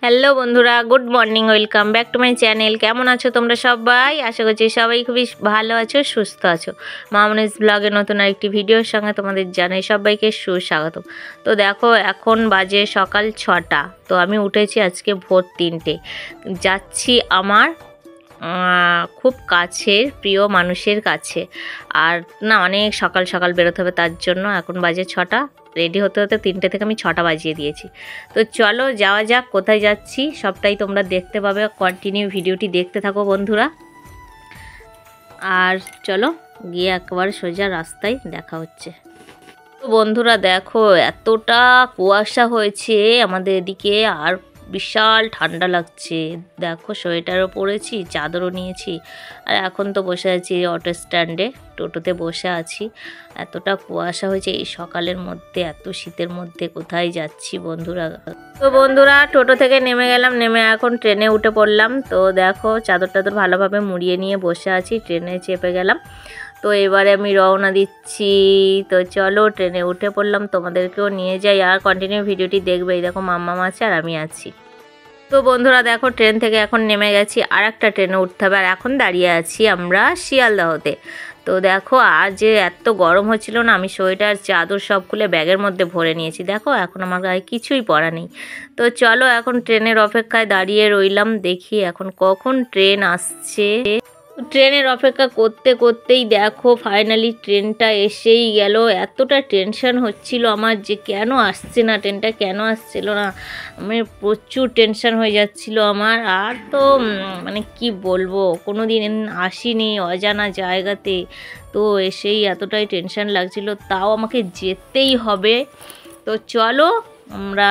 Hello বন্ধুরা, good morning, welcome back to my channel. কেমন আছো তোমরা সবাই? আশা করছি সবাই খুবই ভালো আছো, সুস্থ আছো। মামনিস ব্লগে নতুন আরেকটি ভিডিওর সঙ্গে তোমাদের জানাই সবাইকে সুস্বাগত। তো দেখো, এখন বাজে সকাল 6টা। তো আমি উঠেছি আজকে ভোর 3টে। যাচ্ছি আমার খুব কাছের প্রিয় মানুষের কাছে। আর না, অনেক সকাল সকাল বেরোতে হবে, তার জন্য এখন বাজে 6টা। রেডি হতে হতে 3টে থেকে আমি 6টা বাজিয়ে দিয়েছি। তো চলো যাওয়া যাক, কোথায় যাচ্ছি সবটাই তোমরা দেখতে পাবে। কন্টিনিউ ভিডিওটি দেখতে থাকো বন্ধুরা। আর চলো গিয়ে একবার সোজা রাস্তায় দেখা হচ্ছে। তো বন্ধুরা দেখো, এতটা কুয়াশা হয়েছে আমাদের এদিকে, আর বিশাল ঠান্ডা লাগছে। দেখো, সোয়েটারও পরেছি, চাদরও নিয়েছি, আর এখন তো বসে আছি অটো স্ট্যান্ডে, টোটোতে বসে আছি। এতটা কুয়াশা হয়েছে এই সকালের মধ্যে, এত শীতের মধ্যে কোথায় যাচ্ছি বন্ধুরা। তো বন্ধুরা টোটো থেকে নেমে গেলাম, নেমে এখন ট্রেনে উঠে পড়লাম। তো দেখো, চাদর টাদর ভালোভাবে মুড়িয়ে নিয়ে বসে আছি, ট্রেনে চেপে গেলাম। তো এবারে আমি রওনা দিচ্ছি। তো চলো ট্রেনে উঠে পড়লাম, তোমাদেরকেও নিয়ে যাই, আর কন্টিনিউ ভিডিওটি দেখবে। এই দেখো মাম্মাম আছে আর আমি আছি। তো বন্ধুরা দেখো, ট্রেন থেকে এখন নেমে গেছি, আর একটা ট্রেনে উঠতে হবে। আর এখন দাঁড়িয়ে আছি আমরা শিয়ালদাহতে। তো দেখো, আর যে এত গরম হচ্ছিল না, আমি সোয়েটার চাদর সব খুলে ব্যাগের মধ্যে ভরে নিয়েছি। দেখো এখন আমার গায়ে কিছুই পরা নেই। তো চলো এখন ট্রেনের অপেক্ষায় দাঁড়িয়ে রইলাম, দেখি এখন কখন ট্রেন আসছে। ট্রেনের অপেক্ষা করতে করতেই দেখো ফাইনালি ট্রেনটা এসেই গেল। এতটা টেনশন হচ্ছিল আমার যে কেন আসছে না ট্রেনটা, কেন আসছিল না, আমি প্রচুর টেনশন হয়ে যাচ্ছিল আমার। আর তো মানে কি বলবো, কোনো দিন আসিনি অজানা জায়গাতে, তো এসেই এতটাই টেনশন লাগছিল, তাও আমাকে যেতেই হবে। তো চলো আমরা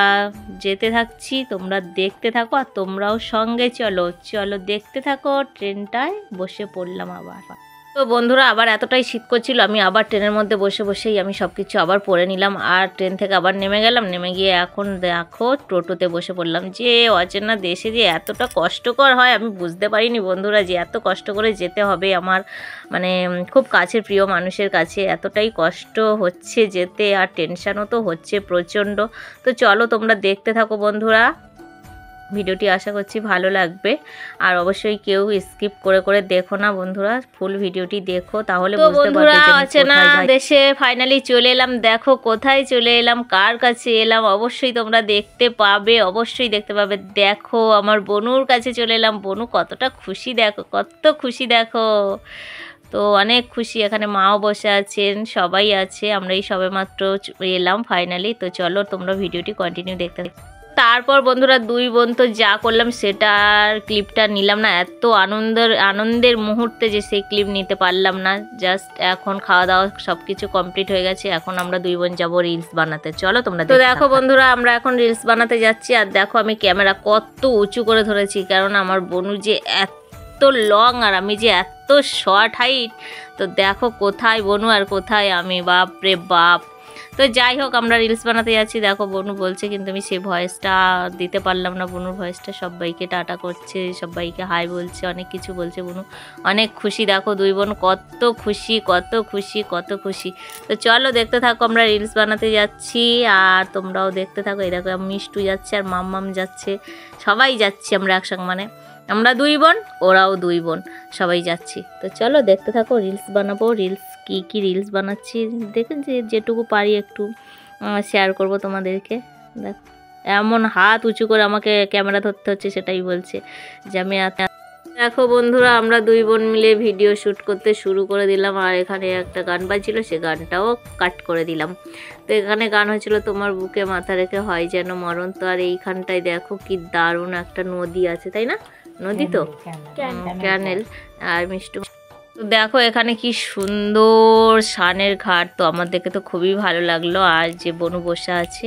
যেতে থাকছি, তোমরা দেখতে থাকো, আর তোমরাও সঙ্গে চলো। চলো দেখতে থাকো, ট্রেনটায় বসে পড়লাম আবার। তো বন্ধুরা আবার এতটাই শীত করছিল, আমি আবার ট্রেনের মধ্যে বসে বসেই আমি সব কিছু আবার পরে নিলাম, আর ট্রেন থেকে আবার নেমে গেলাম। নেমে গিয়ে এখন দেখো টোটোতে বসে পড়লাম। যে অচেনা দেশে যে এতটা কষ্টকর হয় আমি বুঝতে পারিনি বন্ধুরা, যে এত কষ্ট করে যেতে হবে আমার মানে খুব কাছের প্রিয় মানুষের কাছে। এতটাই কষ্ট হচ্ছে যেতে, আর টেনশানও তো হচ্ছে প্রচণ্ড। তো চলো তোমরা দেখতে থাকো বন্ধুরা, ভিডিওটি আশা করছি ভালো লাগবে। আর অবশ্যই কেউ স্কিপ করে করে দেখো না বন্ধুরা, ফুল ভিডিওটি দেখো, তাহলে বুঝতে পারবে যে অচেনা দেশে ফাইনালি চলে এলাম। দেখো কোথায় চলে এলাম, কার কাছে এলাম, অবশ্যই তোমরা দেখতে পাবে, অবশ্যই দেখতে পাবে। দেখো আমার বনুর কাছে চলে এলাম। বনু কতটা খুশি, দেখো কত খুশি দেখো। তো অনেক খুশি, এখানে মাও বসে আছেন, সবাই আছে, আমরা এই সবে মাত্র এলাম ফাইনালি। তো চলো তোমরা ভিডিওটি কন্টিনিউ দেখতে। তারপর বন্ধুরা দুই বোন তো যা করলাম সেটার ক্লিপটা নিলাম না, এত আনন্দের মুহূর্তে যে সেই ক্লিপ নিতে পারলাম না। জাস্ট এখন খাওয়া দাওয়া সব কিছু কমপ্লিট হয়ে গেছে, এখন আমরা দুই বোন যাবো রিলস বানাতে। চলো তোমরা। তো দেখো বন্ধুরা আমরা এখন রিলস বানাতে যাচ্ছি, আর দেখো আমি ক্যামেরা কত উঁচু করে ধরেছি, কারণ আমার বোনু যে এত লং আর আমি যে এত শর্ট হাইট। তো দেখো কোথায় বনু আর কোথায় আমি, বাপ রে বাপ। তো যাই হোক আমরা রিলস বানাতে যাচ্ছি। দেখো বনু বলছে, কিন্তু আমি সেই ভয়েসটা দিতে পারলাম না। বনুর ভয়েসটা সবাইকে টাটা করছে, সবাইকে হাই বলছে, অনেক কিছু বলছে। বনু অনেক খুশি, দেখো দুই বোন কত খুশি কত খুশি কত খুশি। তো চলো দেখতে থাকো, আমরা রিলস বানাতে যাচ্ছি আর তোমরাও দেখতে থাকো। এই দেখো মিষ্টু যাচ্ছে আর মাম্মাম যাচ্ছে, সবাই যাচ্ছি আমরা একসঙ্গে, মানে আমরা দুই বোন ওরাও দুই বোন, সবাই যাচ্ছি। তো চলো দেখতে থাকো, রিলস বানাবো। রিলস কি রিলস বানাচ্ছি দেখে যেটুকু পারি একটু শেয়ার করব তোমাদেরকে। দেখ এমন হাত উঁচু করে আমাকে ক্যামেরা ধরতে হচ্ছে, সেটাই বলছে যে আমি। দেখো বন্ধুরা আমরা দুই বোন মিলে ভিডিও শ্যুট করতে শুরু করে দিলাম, আর এখানে একটা গান বাজছিল, সে গানটাও কাট করে দিলাম। তো এখানে গান হয়েছিল তোমার বুকে মাথা রেখে হয় যেন মরণ। তো আর এইখানটায় দেখো কি দারুণ একটা নদী আছে, তাই না? নদী তো ক্যানেল। আর মিষ্টু তো দেখো এখানে কি সুন্দর সানের ঘাট, তো আমার দেখে তো খুবই ভালো লাগলো। আর যে বনু বসে আছে,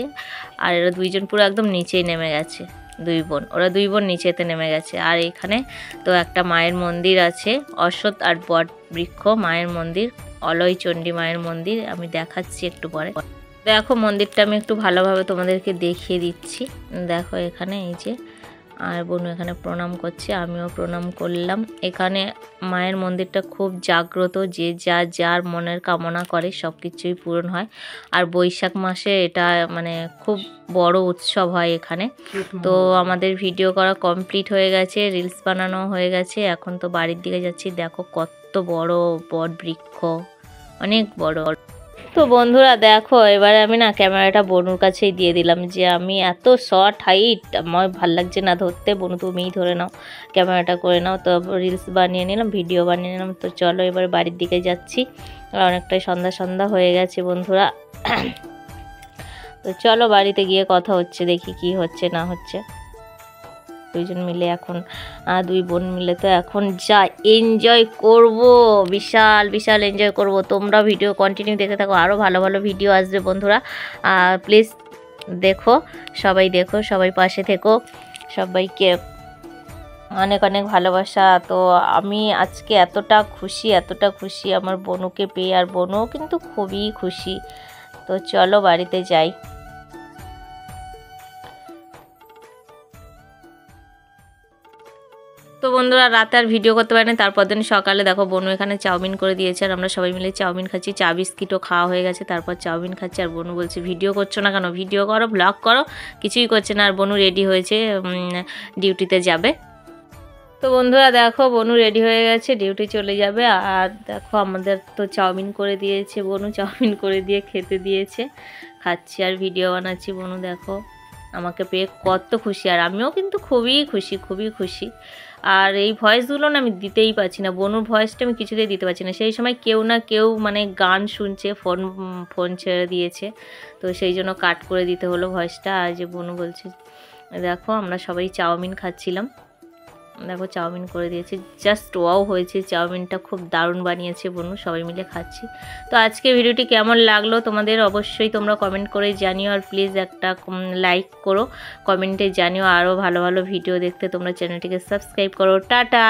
আর এরা দুইজন পুরো একদম নিচেই নেমে গেছে, দুই বোন, ওরা দুই বোন নিচেতে নেমে গেছে। আর এখানে তো একটা মায়ের মন্দির আছে, অশ্বত্থ আর বট বৃক্ষ মায়ের মন্দির, অলয় চণ্ডী মায়ের মন্দির, আমি দেখাচ্ছি একটু পরে। দেখো মন্দিরটা আমি একটু ভালোভাবে তোমাদেরকে দেখিয়ে দিচ্ছি। দেখো এখানে এই যে আর বনু এখানে প্রণাম করছে, আমিও প্রণাম করলাম। এখানে মায়ের মন্দিরটা খুব জাগ্রত, যে যার মনের কামনা করে সব কিছুই পূরণ হয়। আর বৈশাখ মাসে এটা মানে খুব বড় উৎসব হয় এখানে। তো আমাদের ভিডিও করা কমপ্লিট হয়ে গেছে, রিলস বানানো হয়ে গেছে, এখন তো বাড়ির দিকে যাচ্ছি। দেখো কত বড় বট বৃক্ষ, অনেক বড়। তো বন্ধুরা দেখো, এবারে আমি না ক্যামেরাটা বনুর কাছেই দিয়ে দিলাম, যে আমি এত শর্ট হাইট আমার ভাল লাগছে না ধরতে, বনু তুমিই ধরে নাও, ক্যামেরাটা করে নাও। তো রিলস বানিয়ে নিলাম, ভিডিও বানিয়ে নিলাম। তো চলো এবার বাড়ির দিকে যাচ্ছি, অনেকটাই সন্ধ্যা সন্ধ্যা হয়ে গেছে বন্ধুরা। তো চলো বাড়িতে গিয়ে কথা হচ্ছে, দেখি কি হচ্ছে না হচ্ছে। দুইজন মিলে এখন দুই বোন মিলে তো এখন যা এনজয় করব, বিশাল বিশাল এনজয় করব। তোমরা ভিডিও কন্টিনিউ দেখতে থাকো, আরও ভালো ভালো ভিডিও আসবে বন্ধুরা। প্লিজ দেখো, সবাই পাশে থেকো, সবাইকে অনেক অনেক ভালোবাসা। তো আমি আজকে এতটা খুশি আমার বনুকে পেয়ে, আর বনুও কিন্তু খুবই খুশি। তো চলো বাড়িতে যাই। তো বন্ধুরা রাতে আর ভিডিও করতে পারিনি, তারপর দিন সকালে দেখো বনু এখানে চাউমিন করে দিয়েছে, আর আমরা সবাই মিলে চাউমিন খাচ্ছি। চা বিস্কিটও খাওয়া হয়ে গেছে, তারপর চাউমিন খাচ্ছি। আর বনু বলছে ভিডিও করছো না কেন, ভিডিও করো, ব্লগ করো, কিছুই করছে না। আর বনু রেডি হয়েছে, ডিউটিতে যাবে। তো বন্ধুরা দেখো বনু রেডি হয়ে গেছে, ডিউটি চলে যাবে। আর দেখো আমাদের তো চাউমিন করে দিয়েছে, বনু চাউমিন করে দিয়ে খেতে দিয়েছে, খাচ্ছি আর ভিডিও বানাচ্ছি। বনু দেখো আমাকে পেয়ে কত খুশি, আর আমিও কিন্তু খুবই খুশি। আর এই ভয়েসগুলো না আমি দিতেই পারছি না, বনুর ভয়েসটা আমি কিছুতেই দিতে পারছি না। সেই সময় কেউ না কেউ মানে গান শুনছে, ফোন ছেড়ে দিয়েছে, তো সেই জন্য কাট করে দিতে হলো ভয়েসটা। আর যে বনু বলছে দেখো আমরা সবাই চাউমিন খাচ্ছিলাম, দেখো চাউমিন করে দিয়েছে, জাস্ট ওয়াও হয়েছে চাউমিনটা, খুব দারুণ বানিয়েছে বনু, সবাই মিলে খাচ্ছি। তো আজকে ভিডিওটি কেমন লাগলো তোমাদের অবশ্যই তোমরা কমেন্ট করে জানিও, আর প্লিজ একটা লাইক করো, কমেন্টে জানিও। আরও ভালো ভালো ভিডিও দেখতে তোমরা চ্যানেলটিকে সাবস্ক্রাইব করো। টাটা।